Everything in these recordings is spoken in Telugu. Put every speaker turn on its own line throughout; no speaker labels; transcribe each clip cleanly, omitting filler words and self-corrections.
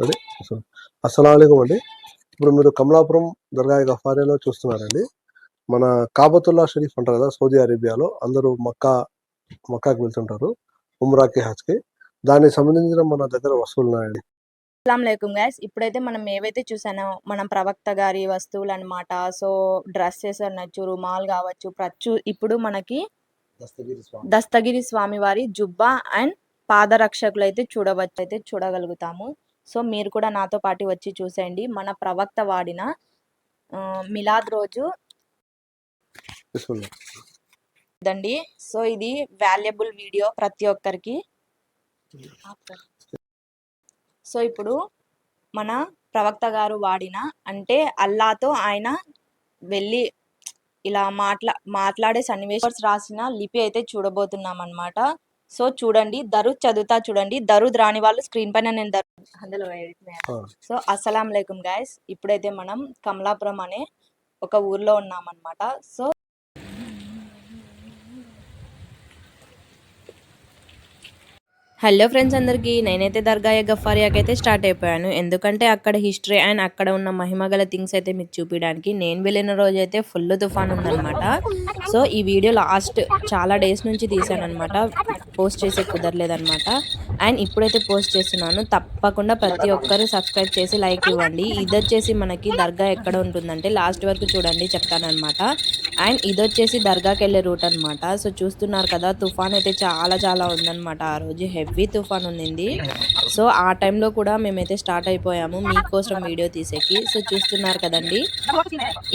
రెడీ. అస్సలాముఅలైకుం అండి. ఇప్పుడు మీరు కమలాపురం దర్గా గఫారియాలో చూస్తున్నారండి. మన కాబతుల్లా షరీఫ్ అంటారు కదా, సౌదీ అరేబియాలో అందరూ మక్కాకి వెళ్తుంటారు ఉమ్రాకి, హజ్కి. దానికి సంబంధించిన మన దగ్గర వస్తువులు ఉన్నాయండి.
అస్సలాముఅలైకుం గైస్. ఇప్పుడైతే మనం ఏవైతే చూసానో మనం ప్రవక్త గారి వస్తువులు అనమాట. సో డ్రెస్సెస్ అనొచ్చు, రుమాల్ కావచ్చు, ఇప్పుడు మనకి దస్తగిరి స్వామి వారి జుబ్బా అండ్ పాదరక్షకులు అయితే చూడగలుగుతాము. సో మీరు కూడా నాతో పాటు వచ్చి చూసేయండి. మన ప్రవక్త వాడిన మిలాద్ రోజు
బిస్మిల్లాహ్.
దండి. సో ఇది వాల్యుబుల్ వీడియో ప్రతి ఒక్కరికి. సో ఇప్పుడు మన ప్రవక్త గారు వాడిన, అంటే అల్లాతో ఆయన వెళ్ళి ఇలా మాట్లాడే సన్నివేశం రాసిన లిపి అయితే చూడబోతున్నాం అనమాట. సో చూడండి, దరుద్ చదువుతా చూడండి. దరుద్ రాని వాళ్ళు స్క్రీన్ పైన నేను అందులో సో అస్సలాముఅలైకుం గైస్. ఇప్పుడైతే మనం కమలాపురం అనే ఒక ఊర్లో ఉన్నాం అనమాట. సో హలో ఫ్రెండ్స్ అందరికీ, నేనైతే దర్గా గఫారియాకి అయితే స్టార్ట్ అయిపోయాను. ఎందుకంటే అక్కడ హిస్టరీ అండ్ అక్కడ ఉన్న మహిమగల థింగ్స్ అయితే మీకు చూపించడానికి. నేను వెళ్ళిన రోజు అయితే ఫుల్ తుఫాన్ ఉందన్నమాట. సో ఈ వీడియో లాస్ట్ చాలా డేస్ నుంచి తీసాను అనమాట, పోస్ట్ చేసే కుదరలేదనమాట. అండ్ ఇప్పుడైతే పోస్ట్ చేస్తున్నాను. తప్పకుండా ప్రతి ఒక్కరు సబ్స్క్రైబ్ చేసి లైక్ ఇవ్వండి. ఇది వచ్చేసి మనకి దర్గా ఎక్కడ ఉంటుందంటే లాస్ట్ వరకు చూడండి చెప్తానమాట. అండ్ ఇది వచ్చేసి దర్గాకి వెళ్ళే రూట్ అనమాట. సో చూస్తున్నారు కదా, తుఫాన్ అయితే చాలా ఉందన్నమాట. ఆ రోజు హెవీ తుఫాన్ ఉంది. సో ఆ టైంలో కూడా మేమైతే స్టార్ట్ అయిపోయాము మీకోసం వీడియో తీసేకి. సో చూస్తున్నారు కదండి.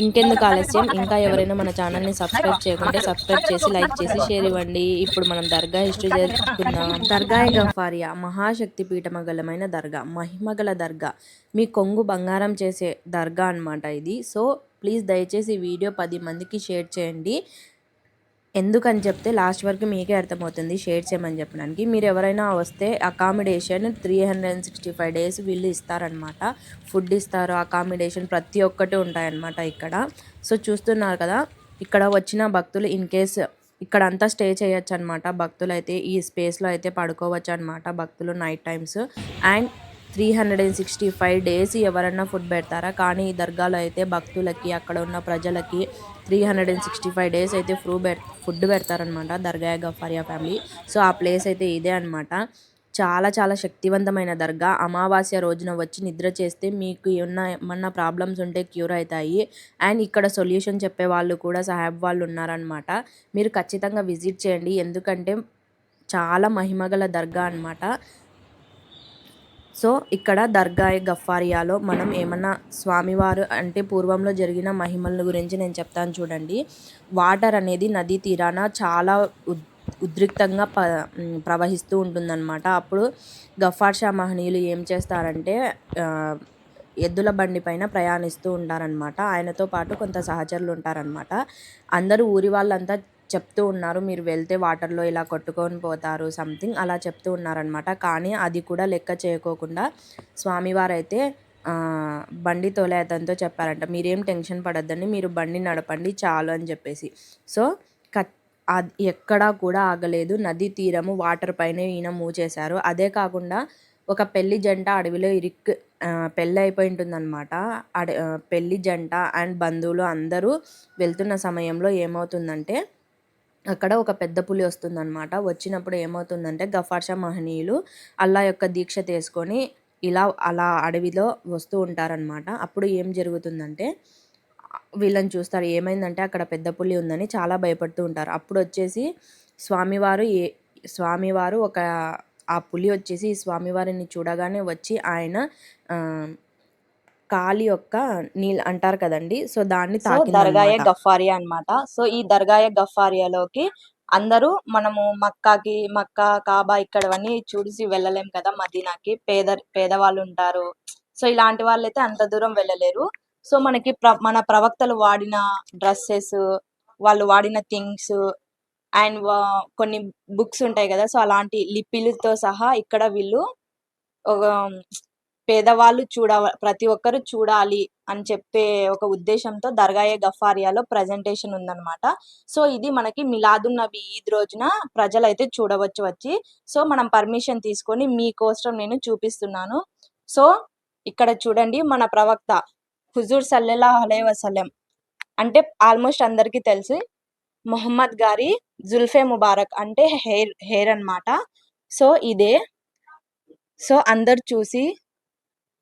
ఇంకెందుకు ఆలస్యం, ఇంకా ఎవరైనా మన ఛానల్ని సబ్స్క్రైబ్ చేయకుంటే సబ్స్క్రైబ్ చేసి లైక్ చేసి షేర్ ఇవ్వండి. ఇప్పుడు మనం దర్గా హిస్టరీ జరుపుకుందాం. దర్గా గఫారియా మహాశక్తి పీఠమగలమైన దర్గా, మహిమగల దర్గా, మీ కొంగు బంగారం చేసే దర్గా అనమాట ఇది. సో ప్లీజ్ దయచేసి ఈ వీడియో 10 మందికి షేర్ చేయండి. ఎందుకని చెప్తే లాస్ట్ వరకు మీకే అర్థమవుతుంది షేర్ చేయమని చెప్పడానికి. మీరు ఎవరైనా వస్తే అకామిడేషన్ 365 days వీళ్ళు ఇస్తారనమాట. ఫుడ్ ఇస్తారు, అకామిడేషన్ ప్రతి ఒక్కటి ఉంటాయన్నమాట ఇక్కడ. సో చూస్తున్నారు కదా, ఇక్కడ వచ్చిన భక్తులు ఇన్ కేస్ ఇక్కడ అంతా స్టే చేయొచ్చు అనమాట. భక్తులు అయితే ఈ స్పేస్లో అయితే పడుకోవచ్చు అనమాట, భక్తులు నైట్ టైమ్స్. అండ్ 365 days ఎవరన్నా ఫుడ్ పెడతారా, కానీ ఈ దర్గాలో అయితే భక్తులకి అక్కడ ఉన్న ప్రజలకి 365 days అయితే ఫుడ్ పెడతారనమాట దర్గా గఫారియా ఫ్యామిలీ. సో ఆ ప్లేస్ అయితే ఇదే అనమాట. చాలా శక్తివంతమైన దర్గా. అమావాస్య రోజున వచ్చి నిద్ర చేస్తే మీకు ఏమన్నా ప్రాబ్లమ్స్ ఉంటే క్యూర్ అవుతాయి. అండ్ ఇక్కడ సొల్యూషన్ చెప్పే వాళ్ళు కూడా సాహెబ్ వాళ్ళు ఉన్నారనమాట. మీరు ఖచ్చితంగా విజిట్ చేయండి, ఎందుకంటే చాలా మహిమగల దర్గా అనమాట. సో ఇక్కడ దర్గా గఫారియాలో మనం ఏమన్నా స్వామివారు అంటే పూర్వంలో జరిగిన మహిమల గురించి నేను చెప్తాను చూడండి. వాటర్ అనేది నదీ తీరాన చాలా ఉద్రిక్తంగా ప్రవహిస్తూ ఉంటుందన్నమాట. అప్పుడు గఫార్ షా మహనీయులు ఏం చేస్తారంటే ఎద్దుల బండి పైన ప్రయాణిస్తూ ఉంటారనమాట. ఆయనతో పాటు కొంత సహచరులు ఉంటారనమాట. అందరూ ఊరి వాళ్ళంతా చెప్తూ ఉన్నారు, మీరు వెళ్తే వాటర్లో ఇలా కొట్టుకొని పోతారు సంథింగ్ అలా చెప్తూ ఉన్నారనమాట. కానీ అది కూడా లెక్క చేయకోకుండా స్వామివారు అయితే బండి తోలే అతనితో చెప్పారంట, మీరేం టెన్షన్ పడద్దండి, మీరు బండి నడపండి చాలు అని చెప్పేసి. సో అది ఎక్కడా కూడా ఆగలేదు. నదీ తీరము వాటర్ పైన ఈయన మూవ్ చేశారు. అదే కాకుండా ఒక పెళ్లి జంట అడవిలో పెళ్ళి అయిపోయి ఉంటుందన్నమాట. పెళ్లి జంట అండ్ బంధువులు అందరూ వెళ్తున్న సమయంలో ఏమవుతుందంటే అక్కడ ఒక పెద్ద పులి వస్తుందన్నమాట. వచ్చినప్పుడు ఏమవుతుందంటే గఫార్ షా మహనీయులు అల్లా యొక్క దీక్ష తీసుకొని అలా అడవిలో వస్తూ ఉంటారనమాట. అప్పుడు ఏం జరుగుతుందంటే వీళ్ళని చూస్తారు. ఏమైందంటే అక్కడ పెద్ద పులి ఉందని చాలా భయపడుతూ ఉంటారు. అప్పుడు వచ్చేసి స్వామివారు ఆ పులి వచ్చేసి స్వామివారిని చూడగానే వచ్చి ఆయన కాలి యొక్క నీళ్ళు అంటారు కదండి, సో దాన్ని దర్గాయ గఫారియా అనమాట. సో ఈ దర్గాయ గఫారియాలోకి అందరూ మనము మక్కా కాబా ఇక్కడవన్నీ చూసి వెళ్ళలేం కదా, మదీనాకి పేదవాళ్ళు ఉంటారు. సో ఇలాంటి వాళ్ళు అయితే అంత దూరం వెళ్ళలేరు. సో మనకి మన ప్రవక్తలు వాడిన డ్రెస్సెస్, వాళ్ళు వాడిన థింగ్స్ అండ్ కొన్ని బుక్స్ ఉంటాయి కదా, సో అలాంటి లిపిలతో సహా ఇక్కడ వీళ్ళు పేదవాళ్ళు ప్రతి ఒక్కరు చూడాలి అని చెప్పే ఒక ఉద్దేశంతో దర్గాయ గఫారియాలో ప్రజెంటేషన్ ఉందన్నమాట. సో ఇది మనకి మిలాదున్ నబీ ఈద్ రోజున ప్రజలైతే చూడవచ్చు వచ్చి. సో మనం పర్మిషన్ తీసుకొని మీకోసం నేను చూపిస్తున్నాను. సో ఇక్కడ చూడండి మన ప్రవక్త హుజూర్ సల్లల్లాహు అలైహి వసల్లం అంటే ఆల్మోస్ట్ అందరికీ తెలుసు మొహమ్మద్ గారి జుల్ఫే ముబారక్ అంటే హెయిర్ అన్నమాట. సో ఇదే. సో అందరు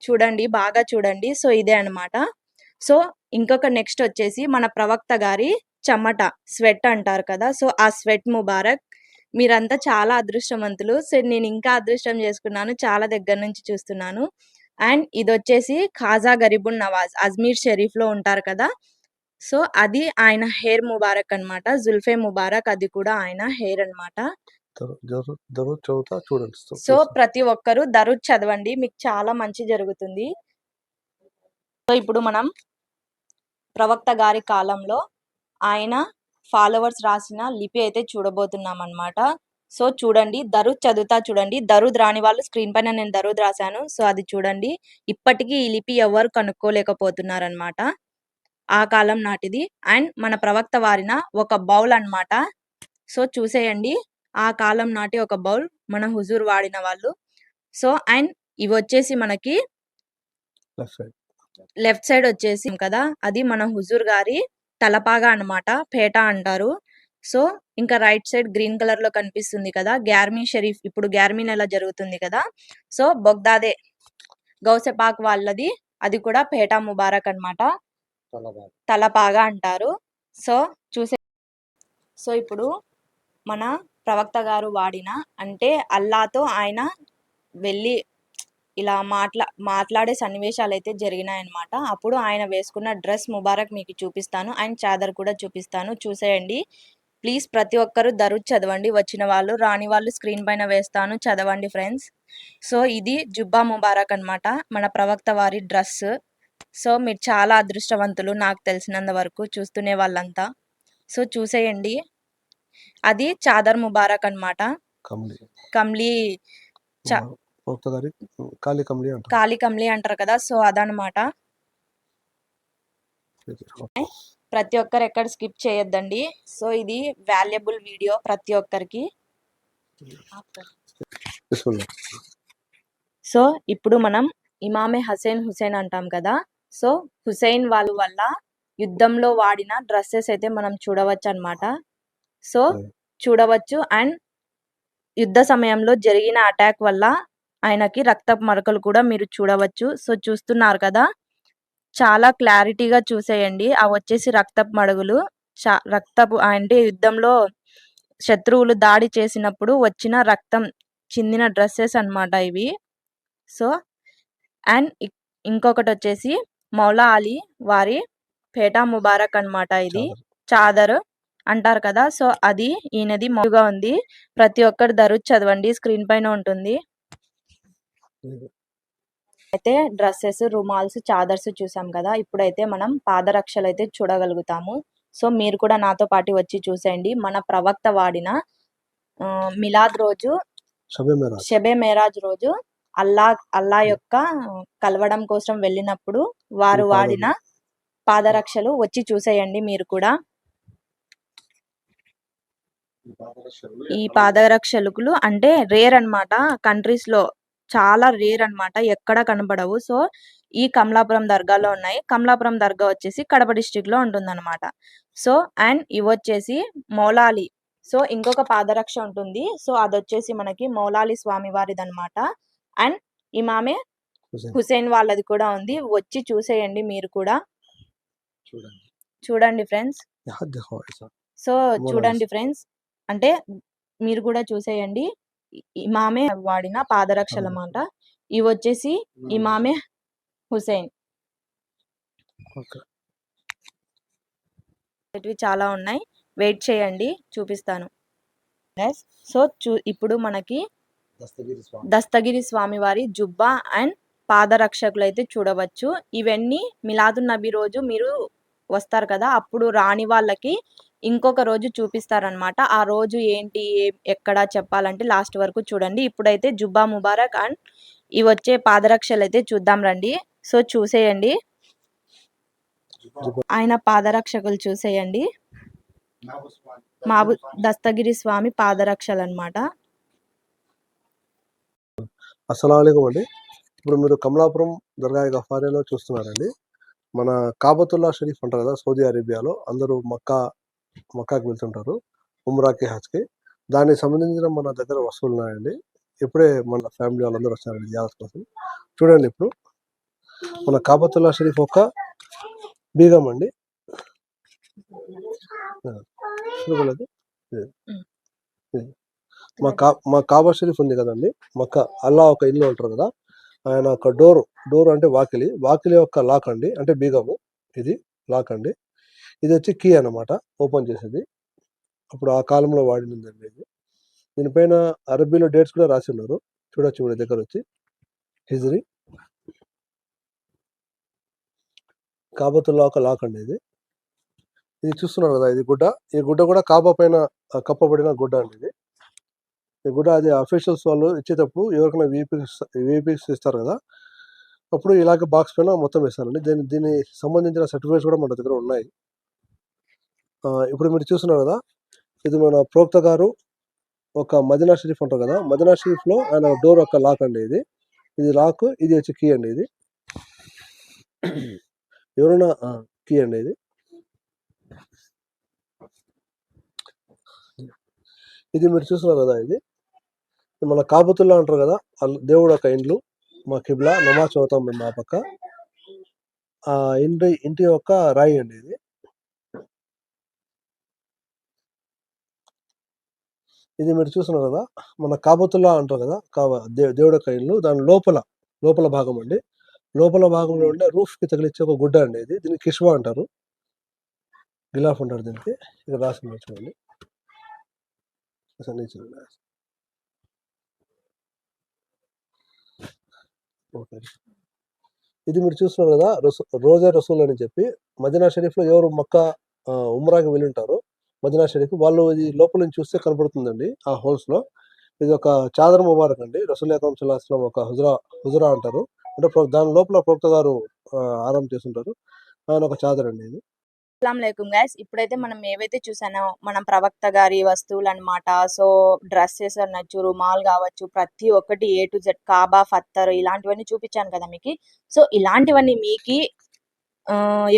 చూడండి, బాగా చూడండి. సో ఇదే అన్నమాట. సో ఇంకొక నెక్స్ట్ వచ్చేసి మన ప్రవక్త గారి చెమట స్వెట్ అంటారు కదా, సో ఆ స్వెట్ ముబారక్. మీరంతా చాలా అదృష్టవంతులు. సో నేను ఇంకా అదృష్టం చేసుకున్నాను, చాలా దగ్గర నుంచి చూస్తున్నాను. అండ్ ఇది వచ్చేసి ఖాజా గరీబున్ నవాజ్ అజ్మీర్ షరీఫ్ లో ఉంటారు కదా, సో అది ఆయన హెయిర్ ముబారక్ అన్నమాట. జుల్ఫే ముబారక్ అది కూడా ఆయన హెయిర్ అన్నమాట.
దరూద్ చదువుతా చూడండి.
సో ప్రతి ఒక్కరు దరూద్ చదవండి, మీకు చాలా మంచి జరుగుతుంది. సో ఇప్పుడు మనం ప్రవక్త గారి కాలంలో ఆయన ఫాలోవర్స్ రాసిన లిపి అయితే చూడబోతున్నాం అన్నమాట. సో చూడండి, దరూద్ చదువుతా చూడండి. దరూద్ రాని వాళ్ళు స్క్రీన్ పైన నేను దరూద్ రాశాను, సో అది చూడండి. ఇప్పటికీ ఈ లిపి ఎవరు కనుక్కోలేకపోతున్నారన్నమాట, ఆ కాలం నాటిది. అండ్ మన ప్రవక్త వారిన ఒక బౌల్ అన్నమాట. సో చూసేయండి, ఆ కాలం నాటి ఒక బౌల్ మన హుజూర్ వాడిన వాళ్ళు. సో అండ్ ఇవి వచ్చేసి మనకి లెఫ్ట్ సైడ్ వచ్చేసి కదా, అది మన హుజూర్ గారి తలపాగా అన్నమాట, పేట అంటారు. సో ఇంకా రైట్ సైడ్ గ్రీన్ కలర్ లో కనిపిస్తుంది కదా, గ్యార్మీ షరీఫ్, ఇప్పుడు గ్యార్మీ నెల జరుగుతుంది కదా, సో బొగ్దాదే గౌసెపాక్ వాళ్ళది, అది కూడా పేట ముబారక్ అన్నమాట, తలపాగా అంటారు. సో సో ఇప్పుడు మన ప్రవక్త గారు వాడిన అంటే అల్లాతో ఆయన వెళ్ళి ఇలా మాట్లాడే సన్నివేశాలు అయితే జరిగినాయన్నమాట. అప్పుడు ఆయన వేసుకున్న డ్రెస్ ముబారక్ మీకు చూపిస్తాను, అండ్ చాదర్ కూడా చూపిస్తాను, చూసేయండి. ప్లీజ్ ప్రతి ఒక్కరు దరూద్ చదవండి, వచ్చిన వాళ్ళు రాని వాళ్ళు స్క్రీన్ పైన వేస్తాను, చదవండి ఫ్రెండ్స్. సో ఇది జుబ్బా ముబారక్ అన్నమాట, మన ప్రవక్త వారి డ్రెస్. సో మీరు చాలా అదృష్టవంతులు నాకు తెలిసినంత వరకు చూస్తునే వాళ్ళంతా. సో చూసేయండి, అది చాదర్ ముబారక్ అన్నమాట, కమ్లీ కాలి కమ్లీ అంటారు కదా, సో అదనమాట. ప్రతి ఒక్కరు ఎక్కడ స్కిప్ చేయొద్దండి. సో ఇది వాల్యుబుల్ వీడియో ప్రతి ఒక్కరికి. సో ఇప్పుడు మనం ఇమామే హుసేన్ అంటాం కదా, సో హుసేన్ వాళ్ళ వల్ల యుద్ధంలో వాడిన డ్రెస్సెస్ అయితే మనం చూడవచ్చు అన్నమాట. సో చూడవచ్చు, అండ్ యుద్ధ సమయంలో జరిగిన అటాక్ వల్ల ఆయనకి రక్తపు మరకలు కూడా మీరు చూడవచ్చు. సో చూస్తున్నారు కదా, చాలా క్లారిటీగా చూసేయండి. అవి వచ్చేసి రక్తపు మడుగులు, రక్తపు అంటే యుద్ధంలో శత్రువులు దాడి చేసినప్పుడు వచ్చిన రక్తం చిందిన డ్రెస్సెస్ అన్నమాట ఇవి. సో అండ్ ఇంకొకటి వచ్చేసి మౌలా అలీ వారి పేటా ముబారక్ అన్నమాట, ఇది చాదర్ అంటారు కదా, సో అది ఈయనది మౌగా ఉంది. ప్రతి ఒక్కరు దరూద్ చదవండి, స్క్రీన్ పైన ఉంటుంది. అయితే డ్రెస్సెస్, రుమాల్స్, చాదర్స్ చూసాం కదా, ఇప్పుడైతే మనం పాదరక్షలు అయితే చూడగలుగుతాము. సో మీరు కూడా నాతో పాటు వచ్చి చూసేయండి. మన ప్రవక్త వాడిన మిలాద్ రోజు, షబే మేరాజ్ రోజు అల్లా యొక్క కలవడం కోసం వెళ్ళినప్పుడు వారు వాడిన పాదరక్షలు వచ్చి చూసేయండి మీరు కూడా. ఈ పాదరక్షలు అంటే రేర్ అన్నమాట, కంట్రీస్ లో చాలా రేర్ అన్నమాట, ఎక్కడ కనబడవు. సో ఈ కమలాపురం దర్గాలో ఉన్నాయి. కమలాపురం దర్గా వచ్చేసి కడప డిస్ట్రిక్ట్ లో ఉంటుందన్నమాట. సో అండ్ ఇవి వచ్చేసి మౌలాలి. సో ఇంకొక పాదరక్ష ఉంటుంది, సో అది వచ్చేసి మనకి మౌలాలి స్వామి వారిది అనమాట. అండ్ ఇమామే హుసేన్ వాళ్ళది కూడా ఉంది, వచ్చి చూసేయండి మీరు కూడా. చూడండి ఫ్రెండ్స్, సో చూడండి ఫ్రెండ్స్, అంటే మీరు కూడా చూసేయండి. ఇమామే వాడిన పాదరక్షలు అన్నమాట. ఇవి వచ్చేసి ఇమామే హుసేన్. చాలా ఉన్నాయి, వెయిట్ చేయండి, చూపిస్తాను. సో ఇప్పుడు మనకి దస్తగిరి స్వామి వారి జుబ్బా అండ్ పాదరక్షకులు అయితే చూడవచ్చు. ఇవన్నీ మిలాదున్ నబీ రోజు మీరు వస్తారు కదా, అప్పుడు రాని వాళ్ళకి ఇంకొక రోజు చూపిస్తారనమాట. ఆ రోజు ఏంటి ఎక్కడ చెప్పాలంటే లాస్ట్ వరకు చూడండి. ఇప్పుడైతే జుబ్బా ముబారక్ అండ్ ఇవి వచ్చే పాదరక్షలు అయితే చూద్దాం రండి. సో చూసేయండి, ఆయన పాదరక్షకులు చూసేయండి, దస్తగిరి స్వామి పాదరక్షలు అన్నమాట.
అస్సలాముఅలైకుం అండి. ఇప్పుడు మీరు కమలాపురం దర్గా గఫారియాలో చూస్తున్నారండి. మన కాబతుల్లా షరీఫ్ అంటారు కదా సౌదీ అరేబియాలో, అందరూ మక్కాకి వెళ్తుంటారు ఉమ్రాకి, హజ్కి. దానికి సంబంధించిన మన దగ్గర వస్తువులు ఉన్నాయండి. ఇప్పుడే మన ఫ్యామిలీ వాళ్ళందరూ వచ్చారండి జియారత్ కోసం. చూడండి, ఇప్పుడు మన కాబతుల్లా షరీఫ్ ఒక బీగం అండి. చూడగలదు. మా కాబా షరీఫ్ ఉంది కదండి, మక్కా అల్లా ఒక ఇల్లు ఉంటారు కదా, ఆయన ఒక డోర్ అంటే వాకిలి యొక్క లాక్ అండి, అంటే బీగము. ఇది లాక్ అండి. ఇది వచ్చి కీ అన్నమాట, ఓపెన్ చేసేది. అప్పుడు ఆ కాలంలో వాడినందండి ఇది. దీనిపైన అరబీలో డేట్స్ కూడా రాసి ఉన్నారు. చూడొచ్చు మన దగ్గర వచ్చి హిజ్రీ కాబతుల్లా ఒక లాక్ అండి ఇది. ఇది చూస్తున్నారు కదా, ఇది గుడ్డ. ఈ గుడ్డ కూడా కాబా పైన కప్పబడిన గుడ్డ అండి ఇది. ఈ గుడ్డ అది అఫీషియల్స్ వాళ్ళు ఇచ్చేటప్పుడు ఎవరికైనా వీపీస్ ఇస్తారు కదా, అప్పుడు ఇలాగే బాక్స్ పైన మొత్తం ఇస్తారండి. దీనికి సంబంధించిన సర్టిఫికేట్స్ కూడా మన దగ్గర ఉన్నాయి. ఇప్పుడు మీరు చూస్తున్నారు కదా, ఇది మన ప్రోక్త గారు ఒక మదీనా షరీఫ్ అంటారు కదా, మదీనా షరీఫ్ లో ఆయన డోర్ ఒక లాక్ అండి ఇది లాక్, ఇది వచ్చి కీ అండి ఇది. ఎవరైనా కీ అండి ఇది మీరు చూస్తున్నారు కదా, ఇది మన కాబతుల్లా అంటారు కదా, దేవుడు ఒక ఇండ్లు, మా కిబ్లా, నమాజ్ చదువుతాం మేము ఆ పక్క. ఆ ఇంటి యొక్క రాయి అండి ఇది మీరు చూస్తున్నారు కదా, మన కాబతుల్లా అంటారు కదా, దేవుడు యొక్క ఇల్లు, దాని లోపల భాగం అండి. లోపల భాగంలో ఉండే రూఫ్ కి తగిలిచ్చే ఒక గుడ్డ అండి ఇది. దీన్ని కిష్వా అంటారు, గిలాఫ్ అంటారు దీనికి. ఇక్కడ రాసి చూడండి. ఓకే, ఇది మీరు చూస్తున్నారు కదా, రోజా రసూల్ అని చెప్పి మదీనా షరీఫ్ లో ఎవరు మక్కా ఉమ్రాకి వెళ్ళి ఉంటారు, మదీనా షరీఫ్ వాళ్ళు ఇది లోపల నుంచి చూస్తే కనపడుతుందండి ఆ హోల్స్ లో. ఇది ఒక చాదర్ ముబారక్ అండి, రసూల్ అకరమ్ సల్లల్లాహు అలైహి వసల్లం ఒక హుజరా అంటారు, అంటే దాని లోపల ప్రోక్త గారు ఆరాం చేస్తుంటారు. ఆయన ఒక చాదర్ అండి ఇది.
అస్సలాముఅలైకుం గైస్, ఇప్పుడైతే మనం ఏవైతే చూసానో మనం ప్రవక్త గారి వస్తువులు అనమాట. సో డ్రెస్సెస్ అనొచ్చు, రుమాల్ కావచ్చు, ప్రతి ఒక్కటి A to Z, కాబా, ఫత్తర్ ఇలాంటివన్నీ చూపించాను కదా మీకు. సో ఇలాంటివన్నీ మీకు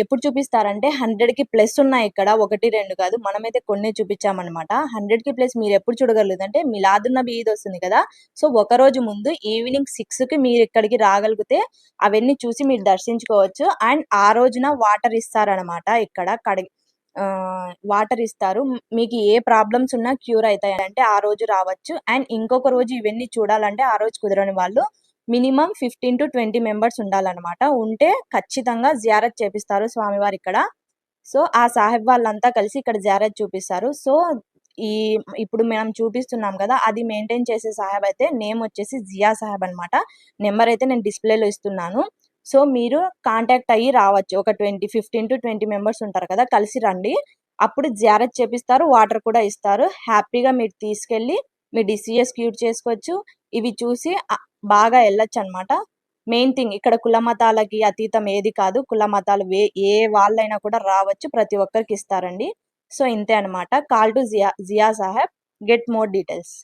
ఎప్పుడు చూపిస్తారంటే 100కి ప్లస్ ఉన్నాయి ఇక్కడ, 1 2 కాదు. మనమైతే కొన్ని చూపించామన్నమాట. 100కి ప్లస్ మీరు ఎప్పుడు చూడగలరు అంటే మిలాదున్నబీ ఈద్ వస్తుంది కదా, సో ఒక రోజు ముందు ఈవినింగ్ 6కి మీరు ఇక్కడికి రాగలిగితే అవన్నీ చూసి మీరు దర్శించుకోవచ్చు. అండ్ ఆ రోజున వాటర్ ఇస్తారనమాట, ఇక్కడ వాటర్ ఇస్తారు. మీకు ఏ ప్రాబ్లమ్స్ ఉన్నా క్యూర్ అవుతాయి అంటే ఆ రోజు రావచ్చు. అండ్ ఇంకొక రోజు ఇవన్నీ చూడాలంటే ఆ రోజు కుదరని వాళ్ళు మినిమం 15 to 20 మెంబర్స్ ఉండాలన్నమాట. ఉంటే ఖచ్చితంగా జియారత్ చేపిస్తారు స్వామివారు ఇక్కడ. సో ఆ సాహెబ్ వాళ్ళంతా కలిసి ఇక్కడ జియారత్ చూపిస్తారు. సో ఇప్పుడు మనం చూపిస్తున్నాం కదా, అది మెయింటైన్ చేసే సాహెబ్ అయితే నేమ్ వచ్చేసి జియా సాహెబ్ అనమాట. నెంబర్ అయితే నేను డిస్ప్లేలో ఇస్తున్నాను. సో మీరు కాంటాక్ట్ అయ్యి రావచ్చు. ఒక 15 to 20 మెంబర్స్ ఉంటారు కదా, కలిసి రండి. అప్పుడు జియారత్ చేపిస్తారు, వాటర్ కూడా ఇస్తారు. హ్యాపీగా మీరు తీసుకెళ్ళి మీ డిసీజెస్ క్యూర్ చేసుకోవచ్చు. ఇవి చూసి బాగా వెళ్ళొచ్చు అనమాట. మెయిన్ థింగ్ ఇక్కడ కుల మతాలకి అతీతం ఏది కాదు. కుల మతాలు ఏ వాళ్ళైనా కూడా రావచ్చు, ప్రతి ఒక్కరికి ఇస్తారండి. సో ఇంతే అనమాట. Call to Zia Saheb, get more details.